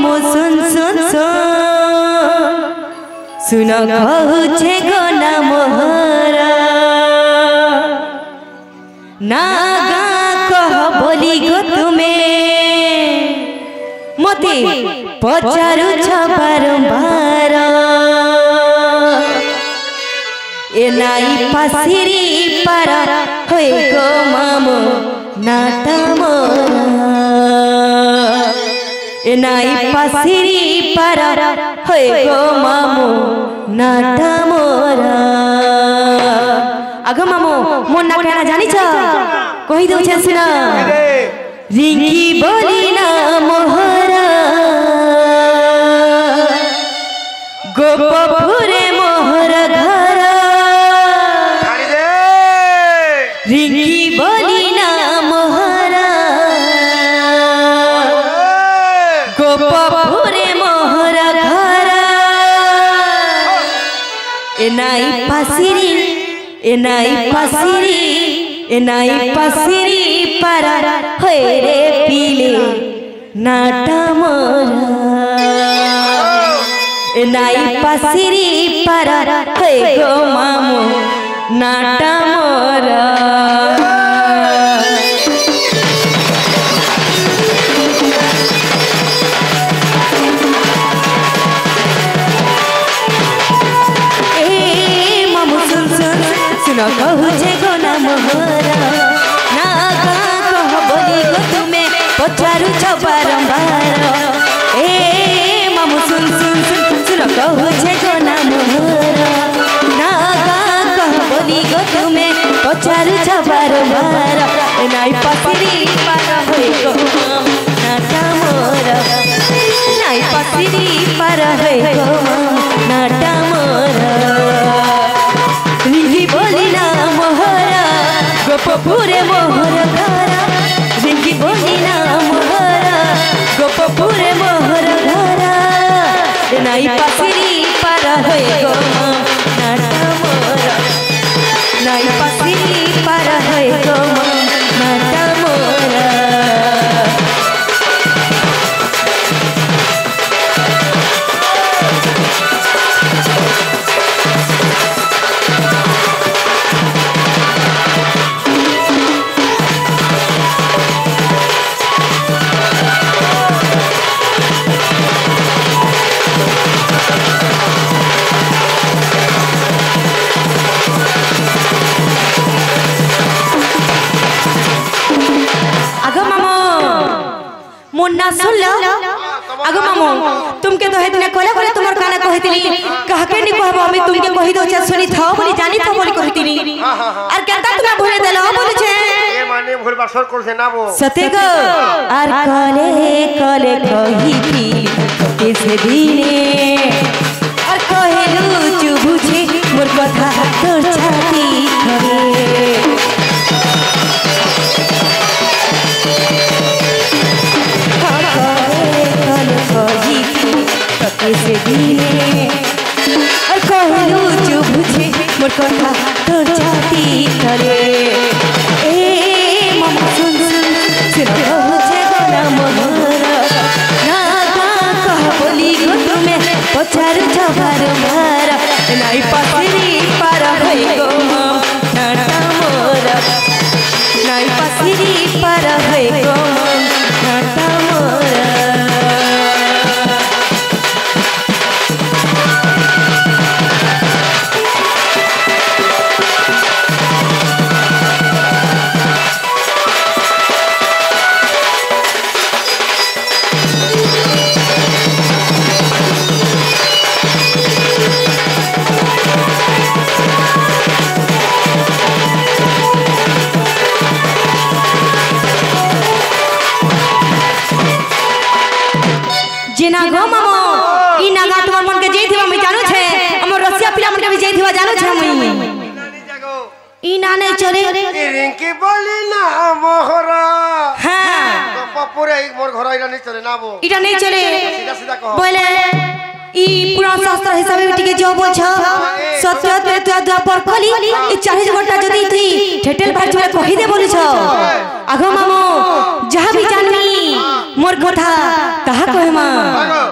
मामू सुन सुन सुन कहूछे गो ना मोहरा नागा कह बोली गो तुमे मते पचारू बारंबार ए नाई पासिरी पारा होए गो मामू नाटा मोरा ए नाई पासिरी पारा होए गो मामू नाटा मोरा आगो मामू मोर ना कहना जानी छ कहि दउ छ सुना रिंकी बोली ना मोहरा गोपपुरे मोहर घर रिंकी बोली ना मोहरा गोपपुरे मोहर घर एनाई पासिरी पारा होए रे पीले नाटा मोरा एनाई पासिरी पारा होए गो मामू नाटा मोरा सुनो कहूछे गो ना मोहरा नागा कह बोली गो तुमे पचारू बारंबार ए मामू सुन सुन सुन सुनो कहूछे गो ना मोहरा नागा कह बोली गो तुमे पचारू बारंबार नाई पासिरी पारा होए गो नाटा मोरा नाई पासिरी पारा होए गो नाटा मोरा रिंकी बोली ना मोहरा गोपपुरे मोहर घरा रिंकी बोली ना मोहरा गोपपुरे मोहर घरा नाई पासिरी पारा होए गो नाटा मोरा नाई पासिरी पारा होए गो नाटा मोरा मुन्ना सुन लो आगो मामू तुमके तो हेतने कोले कोले तुमर काना कहतिनी कहके नी कहबो हम तुमके कहि दो छ सुनी थाओ बोली जानी था बोली कहतिनी और केता तुमे भूले देलो बोले छे ए माने भूल बासर करछे ना बो सते गो और कोले कोले कहिती कैसे दिने और कहलु चुबुछे मोर कथा तोर छाती करे कैसे दिने और कहलु चुबुछे मोर कथा तोर छाती करे ए मामा सुन सुन कहूछे गो ना मोहरा नागा कह बोली गो तुमे पचारू बारंबार नाई पासिरी पारा होए गो नाटा मोरा नाई पासिरी पारा होए गो नाटा मोरा जेना गो मामो ई नागा तुमर मन के जेथिवा मैं जानू छे हमर रसिया पिला मन के भी जेथिवा जानू छे मैं ई ना नहीं चले रिंकी बोली ना मोहरा हां तो पपुरे मोर घर इरा नहीं चले ना बो इरा नहीं चले सीधा सीधा कहो बोले ई पुराण शास्त्र हिसाबे टिके जो बोल छ सत्य ते द्वापर खली ई 40 घंटा जदी थी ठेटेल भाज में कहि दे बोली छ आगो मामो जहां भी जाननी मोर कथा कहा कहे मां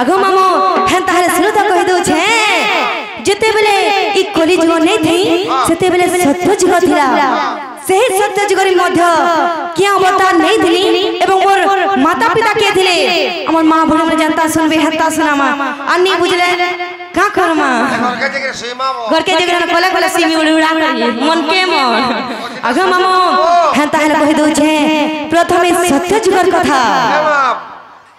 आगो मामो हें ताहले सुनो तो कहि दउ छे जते बेले ई कली जुग नै थई सेते बेले सत्य जुग थिला सही सत्य जुग रे मध्य किया अवतार नै थिली एवं मोर माता पिता के थिले हमर मां भोले में जनता सुनबे हत्ता सुनामा अन्नी बुझले का करमा घर के जगह कोले कोले सीमी उड़ा मन के मन आगो मामो हें ताहले कहि दउ छे प्रथमे सत्य जुगर कथा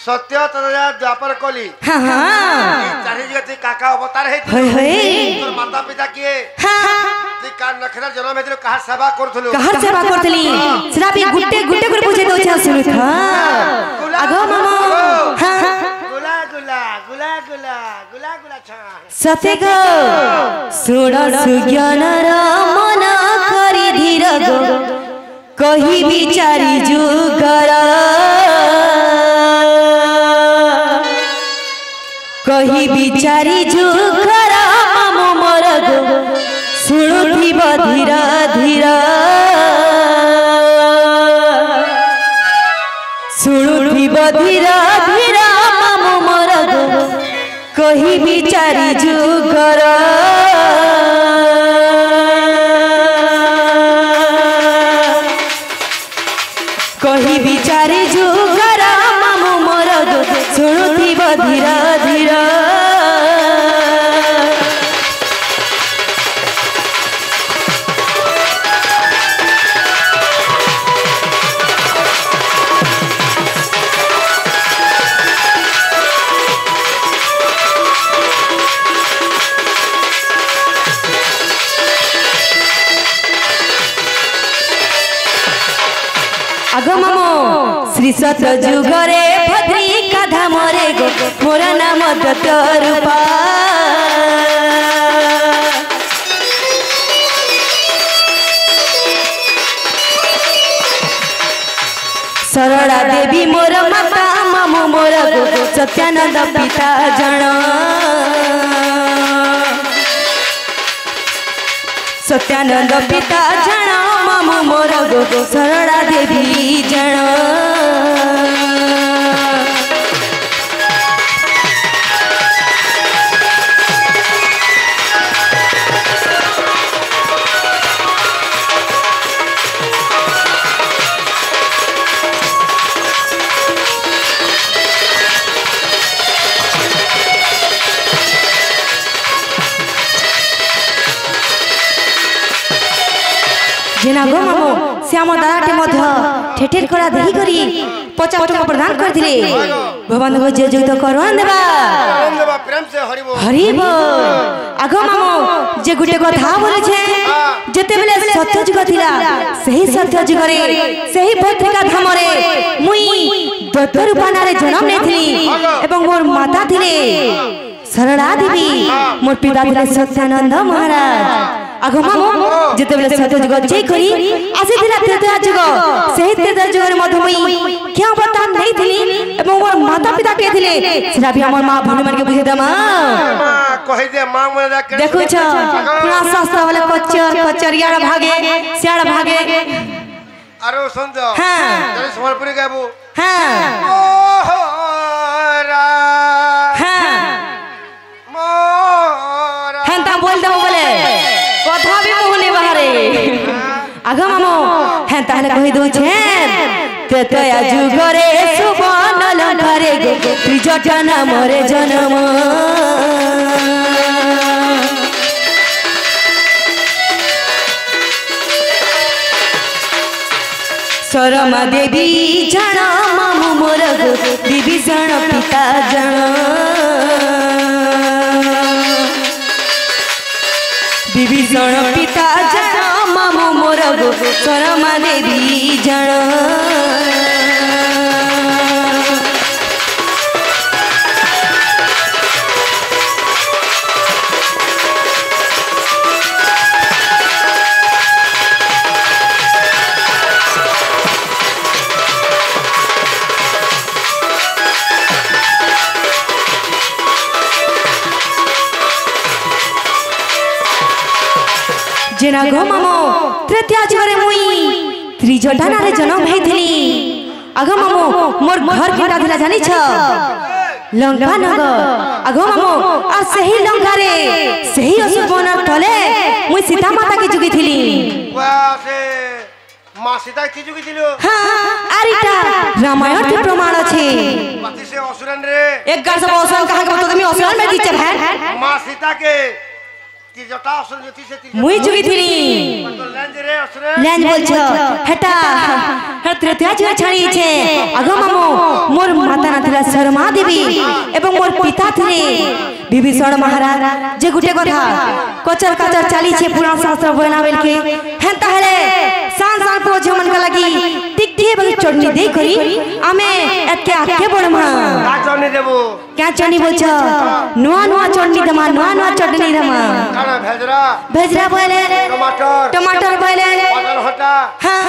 सत्य तदया द्वापर कली हां हां चाहे जगह काका अवतार है होय होय तोर माता पिता किए हां ती का नखरा जन्म हेतलो कहार सेवा करथलो कहार सेवा करथली सेरा भी गुट्टे गुट्टे कर पूछे दो छ सुनु था आगो मामा हां गुला गुला गुला गुला गुला गुला छ सते गो सुण सुज्ञान र मन करी धीर गो कहि विचारी जुगर कहि विचारी जुगर मम मोर गो सुणुथिब धीर धीर सुणुथिब धीर धीर मम मोर गो कहि विचारी जुगर कहि विचारी जुगर मम मोर गो सुणुथिब धीर धीर आगो मामो श्री सत्य जुगरे भद्री कथा मोरे गो मोर नाम दत्त रूपा सरला देवी मोर माता मामो मोर गो सत्यानंद पिता जन सत्यानंद पिता जन मामो मोर गो सरला देवी जन जेना गो मामो श्याम दादाटे मध्य ठेठेर करा देही करी 50 टका प्रदान कर दिले भगवान को जे जुग तो करवान देबा प्रेम से हरिबो हरिबो आगो मामो जे गुटे कथा बोले छे जते बेले सत्य जुग थिला सही सत्य जुग रे सही पत्रिका धाम रे मुई दत्त रूपा नारे जन्म नेथली एवं मोर माता थिले सरला देवी मोर पिता थिले सत्यानंद महाराज आगो मामो जते बेले सत्य जुग जे करी आसे थिला त्रेता जुग सही त्रेता जुग रे मध्य मुई क्या बता नहीं थिली एवं मोर माता पिता के थिले सेरा भी हमर मां भनी मन के बुझे दमा कहि दे मां मन देखो छ पुरा शास्त्र वाले कचरिया भागे सियाड़ भागे अरे सुन दो हां जरे समलपुरी गाबू हां मोरा हां मोरा हंता बोल दो बोले कथा भी मुहने बाहरे आगो मामो हें ताहले कहि दउ छे तेतया जुगरे सुबन लंघरे गो त्रिजटा मोरे जन्म शरमा देवी जन मामु मोर गो विभीषण पिता जन विभीषण पिता जन मामु मोर गो शरमा देवी जन जेना गो मामो तृतीय जुगरे मुई त्रिजटा नारे जन्म हेथिली आगो मामो मोर घर केटा थिला जानि छ लंका नगर आगो मामो आ सही लंका रे सही असुबनर तले मुई सीता माता के जुगी थिली वाह से मां सीता की जुगी थिलो हां आरिटा रामायण के प्रमाण अछि पति से असुरन रे एक गार सब असुरन कहा के बतो तुम असुरन में दिचे भाई मां सीता के की जटा असुर जति से मुई जुगी थिली तो लेंज रे असुर लेंज बोलछो हेटा तृतीया जुआ छाड़ी छे आगो मामो मोर माता ना थिला शर्मा देवी एवं मोर पिता थिले विभीषण महाराज जे गुटे कथा कचर कचर चाली छे पुराण शास्त्र बनावेल के हेंता हेले सान सान पो जमन का लगी टिक्की बगी चटनी दे करी आमे एके आके बड़मा का चटनी देबो क्या चटनी बोलछो नुआ नुआ चटनी दमा नुआ नुआ चटनी दमा खाना भेजरा भेजरा बोले टमाटर टमाटर बोले पातल हटा हां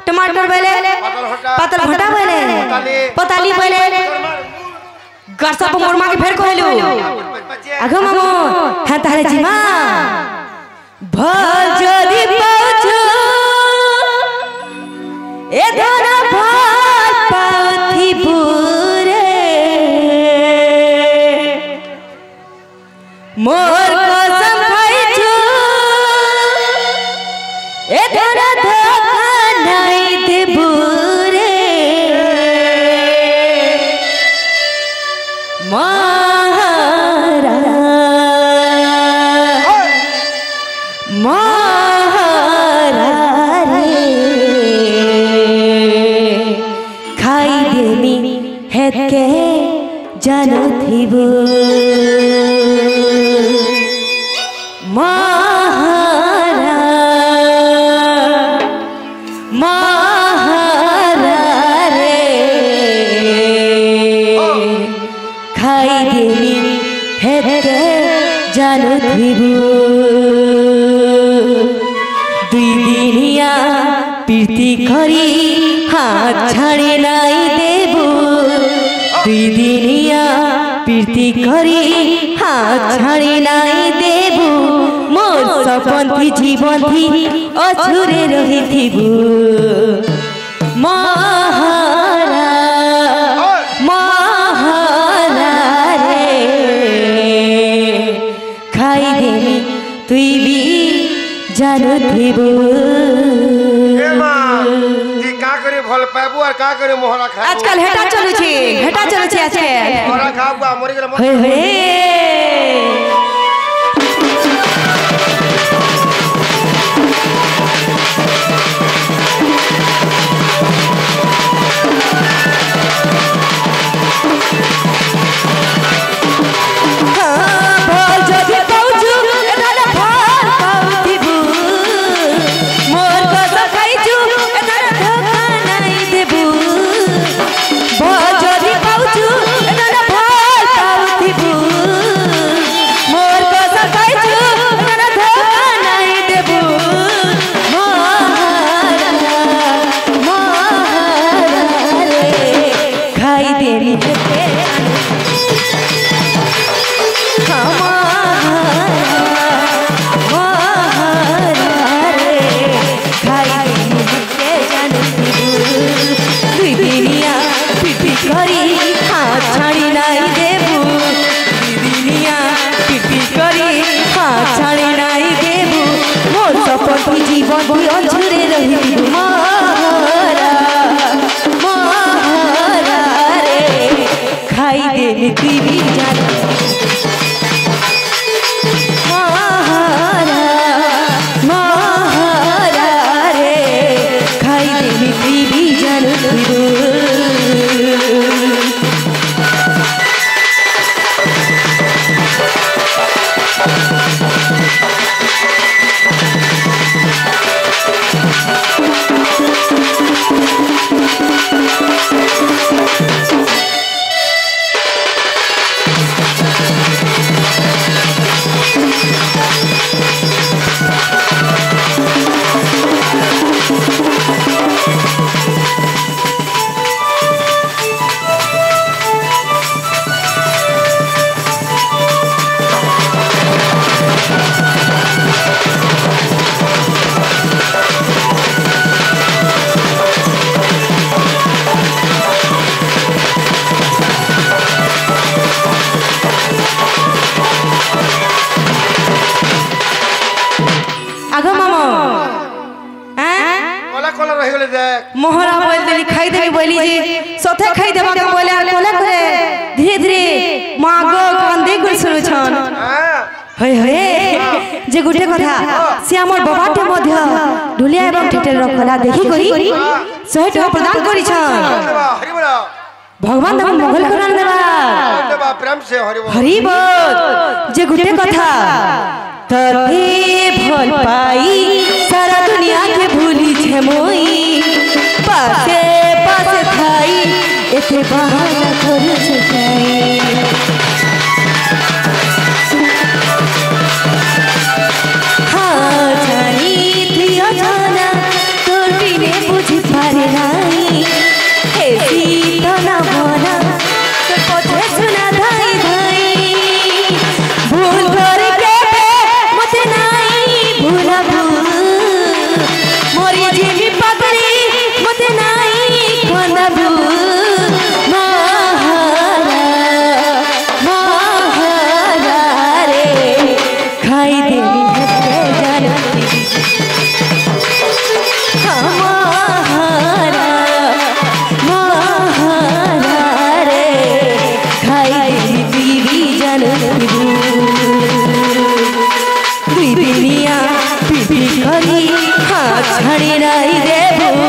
टमाटर बोले पातल भटा बोले पताली बोले गरसा पर मोर मां के फेर कहलु आगो मामो हां तारे जीमा भजरी पाछो ए धरा भात पाथी बुरे मोर कसम खाइछु ए धरा धोखा नहीं देबू रे महारा महारा रे खाई देमी हेके जानो थीबू महारा महारा रे खाई देमी हेके जानो थीबू दुई दिनिया प्रीति करी हाथ छाड़े नाई देबू दुई दिनिया प्रीति करी हाथ छाड़े नाई देबू मोर सपन थी जीवन थी अछुरे रही थीबू महारा महारा रे खाई देमी तुई भी जानो थीबू ए मां ती का करे भल पाबू और का करे मोहरा खा आजकल हेटा चलू छी आजकल मोहरा खाबू मरि गेल हे हे जीवन भी अछुरे रही महारा महारा रे खाई दे तू भी जान महारा महारा रे खाई दे तू भी जान देख मोहरा बोल देली खाई देबी बोली जे सोथे खाई देबा के बोले आ कोले करे धीरे धीरे मागो कांदे गुल सुनु छन हय हय जे गुटे कथा से हमर बाबाटे मध्य ढुलिया एवं ठेटेल रखला देखि करी 100 टका प्रदान करी छन हरि बोल भगवान तम मंगल करान देबा प्रेम से हरि बोल जे गुटे कथा तते भल पाई सारा दुनिया के भूली छे मोई पासे पासे थाई एते बहाना कर छाई हाँ जानी थिया जाना तोर बिने बुझी पारे नाई हे सीता ना बना तो पथे सुना धाई धाई भूल करके मते नाई भूला भूल मोरी जीवी पकड़ी मते नाई कोना भूल महारा रे खाई देनी है जानती छड़ी नहीं देबू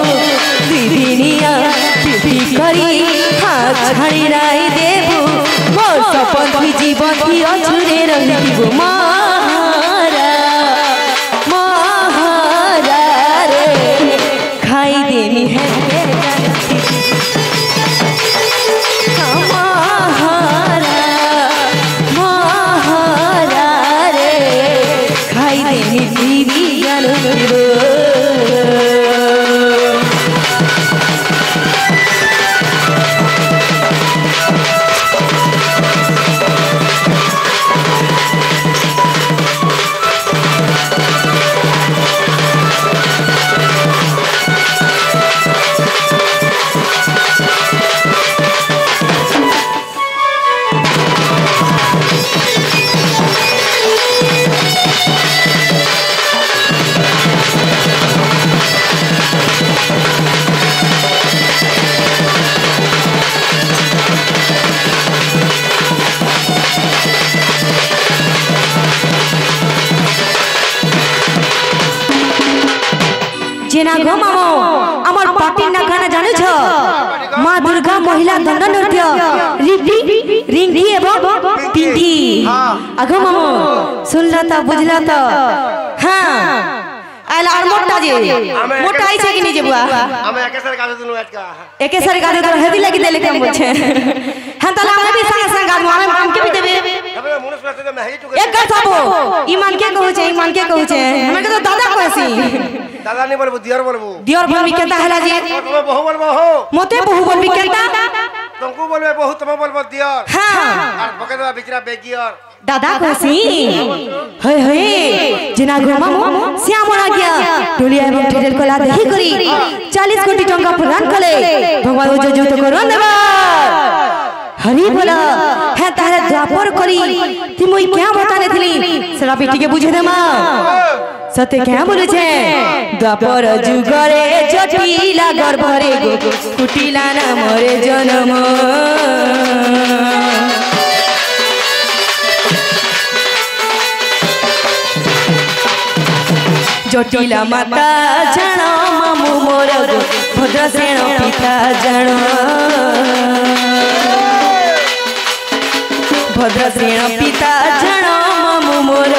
दीदिनिया पीपी करी हाथ छड़ी नहीं देबू मोर सपन की जीवन की अछुरे रही महारा महारा रे खाई देनी है महारा महारा रे खाई देनी दीदी जेना गो मामो আমার পাটির না গানা জানো ছ মা দুর্গা মহিলা দণ্ড নৃত্য রিপি রিঙ্গি এবং পিঙ্কি আগো মামো শুনলা তো বুঝলা তো হ্যাঁ আইলা আর মোটা যে মোটা আইছে কি নিজে বুয়া আমি একেসারে গাদে দুনু আটকা একেসারে গাদে তো হেদি লাগি দেলে কেম বলছে হ্যাঁ তাহলে আমরা भी संग संग गादू আমি আমকে भी देबे তবে মনে করতে যে মেহি টুকে এক কথা ইমান কে কହୁছে हमके तो दादा कहसी दादा नहीं बोलबो दियर बोलबो दियर बोलबी केता हला जी तुम्हें बहु बोलबो हो मोते बहु बोलबी केता तुमको बोलबे बहु तुम बोलबो दियर हां और बकेदवा बिचरा बेगियर दादा कहसी हे हे जिना गोमा श्याम आ गया टोलिया एवं ठेठेल कला देखि करी 40 कोटी टंका प्रदान कले भगवान जो जो तो करन देबा हरि बोला है तारे द्वापर करी ती मुई क्या बताने थली सरा बेटी के बुझे दे मां सत्य क्या बोले छे द्वापर जुगरे जटिला गर्भरे कुटिला ना मरे जन्म जटिला माता जानो मामू मोर भद्रसेन पिता जानो भद्रसेन पिता जानो मामू मोर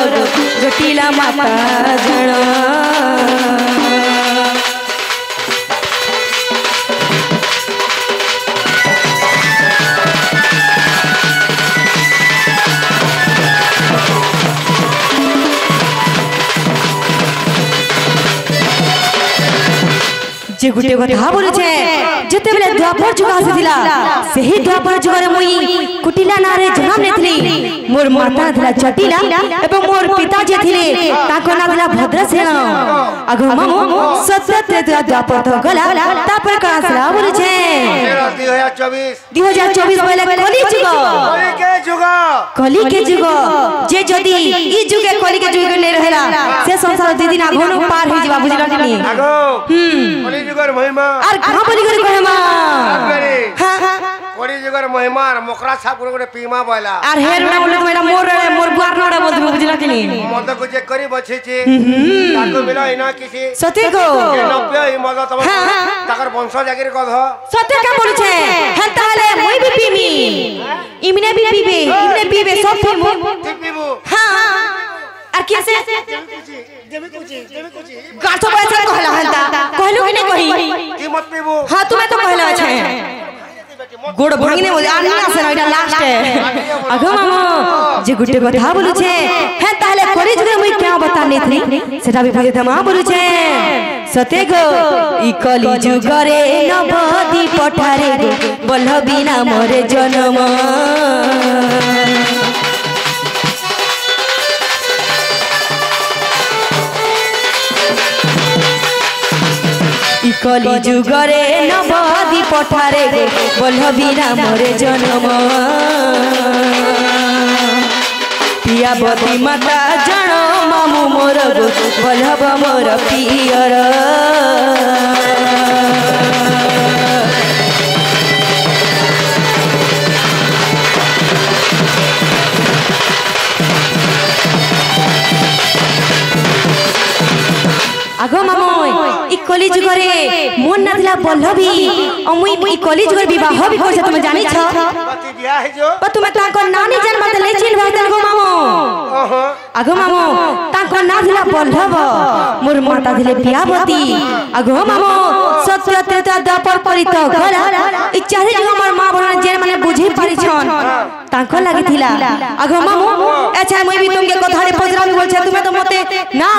जटिला माता जानो जे गुटे कथा बोले छे जते बेले द्वापर जुग आसीथिला सेही द्वापर जुगरे मुई कुटिला नारे जन्म नेथली मोर माता थिला जटिला एवं मोर पिता जे थिले ताको ना थिला भद्रसेन अगो मामू सत्य द्वापर तो गला तापर का आसला बोले छे 2024 2024 बेले कली जुग कली के जुग कली के जुग जे जदी ई जुगे कली के जुग ने रहेला से संसार दी दिन आगोनो पार हो जीवा बुझला कि नहीं आगो कली जुगर महिमा और कहां बोली करे कहमा हां कली जुगर महिमा मोकरा छाप करे पीमा बोला और हेर ना बोले मेरा मोर बुआर नोड़ा बोल दू बुझला कि नहीं मद को जे करी बछे छी ताको मिला इना किसी सते को 90 ई मद तब ताकर वंश जागिर कह सते का बोल छे हन ताले मुई भी पीमी इमने भी पीबे सब पीबू हां और कैसे देबे कुछ गाठो पैसा कहला हलता कहलू कि नहीं कही की मत पीबू हां तुम्हें तो कहला छे गोड़ भांगने बोले आना से ना लास्ट है अगो मामा जे गुटे कथा बोलु छे हे ताले करी जुगे मुई क्या बताने थी सेटा भी बुझे तमा बोलु छे सते गो ई कली जुगरे नबदी पठारे बल्ह बिना मोरे जन्म कली जुगरे नबदी पठारे बल्ह बिना मोरे जन्म पियावती माता जन मामू मोर बल्लभ मोर पियर आगो मामो ई कली जुगरे मन नथला बल्लभी अमुई ई कली जुगर विवाह भी करछ तुम जानि छ बाती बियाह है जो पर तुम ताको नानी जन्म त ले चिन भाई गो मामो आगो मामो ताको ना दिला बल्लभ मोर माता दिले पियावती आगो मामो सत्य त्रेता द्वापर परित गला ई चाहे जो हमर मां बहन जे माने बुझी पारि छन ताको लागि थिला आगो मामो अच्छा मैं भी तुमके कथा रे पजरा भी बोल छ तुम तो मते ना